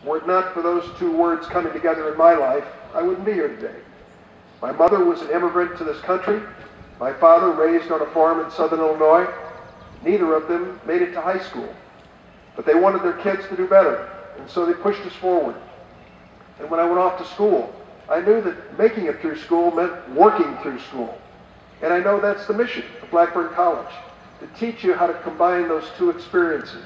Were it not for those two words coming together in my life, I wouldn't be here today. My mother was an immigrant to this country. My father raised on a farm in southern Illinois. Neither of them made it to high school, but they wanted their kids to do better, and so they pushed us forward. And when I went off to school, I knew that making it through school meant working through school. And I know that's the mission of Blackburn College, to teach you how to combine those two experiences,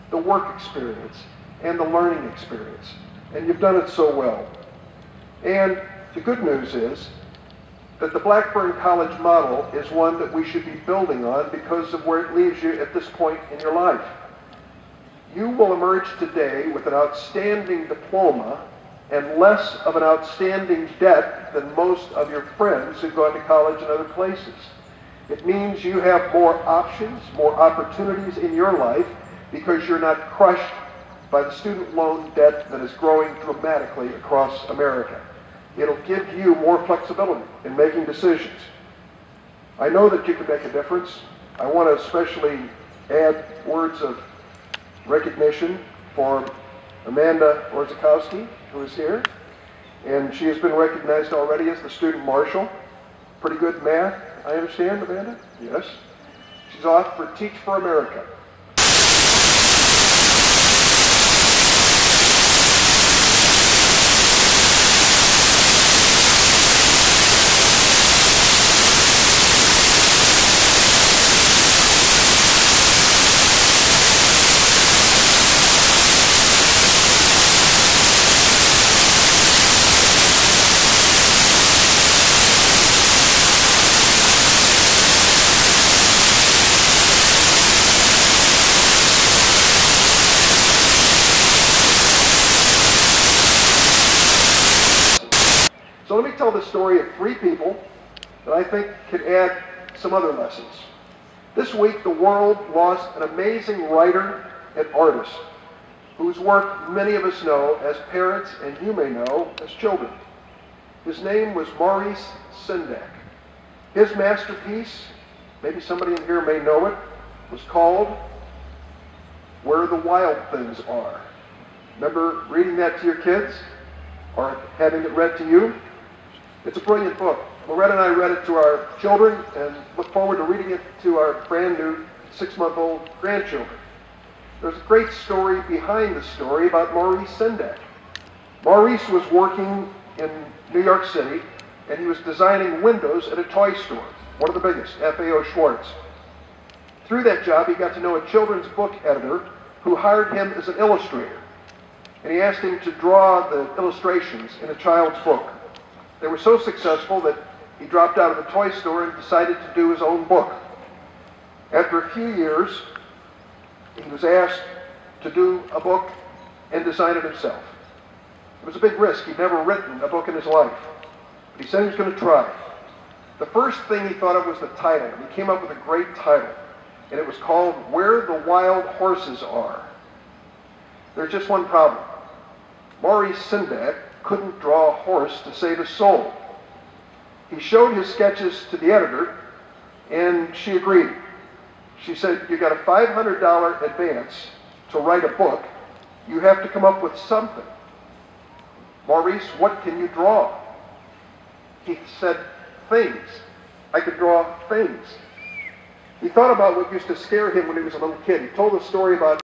the work experience and the learning experience. And you've done it so well. And the good news is that the Blackburn College model is one that we should be building on because of where it leaves you at this point in your life. You will emerge today with an outstanding diploma and less of an outstanding debt than most of your friends who've gone to college in other places. It means you have more options, more opportunities in your life because you're not crushed by the student loan debt that is growing dramatically across America. It'll give you more flexibility in making decisions. I know that you can make a difference. I want to especially add words of recognition for Amanda Orzakowski, who is here, and she has been recognized already as the student marshal. Pretty good in math, I understand, Amanda? Yes. She's off for Teach for America. So let me tell the story of three people that I think could add some other lessons. This week, the world lost an amazing writer and artist whose work many of us know as parents and you may know as children. His name was Maurice Sendak. His masterpiece, maybe somebody in here may know it, was called Where the Wild Things Are. Remember reading that to your kids or having it read to you? It's a brilliant book. Loretta and I read it to our children and look forward to reading it to our brand new 6-month-old grandchildren. There's a great story behind the story about Maurice Sendak. Maurice was working in New York City and he was designing windows at a toy store, one of the biggest, FAO Schwarz. Through that job, he got to know a children's book editor who hired him as an illustrator. And he asked him to draw the illustrations in a child's book. They were so successful that he dropped out of the toy store and decided to do his own book. After a few years, he was asked to do a book and design it himself. It was a big risk. He'd never written a book in his life. But he said he was going to try. The first thing he thought of was the title. And he came up with a great title. And it was called Where the Wild Horses Are. There's just one problem. Maurice Sendak couldn't draw a horse to save his soul. He showed his sketches to the editor, and she agreed. She said, you got a $500 advance to write a book. You have to come up with something. Maurice, what can you draw? He said, things. I could draw things. He thought about what used to scare him when he was a little kid. He told a story about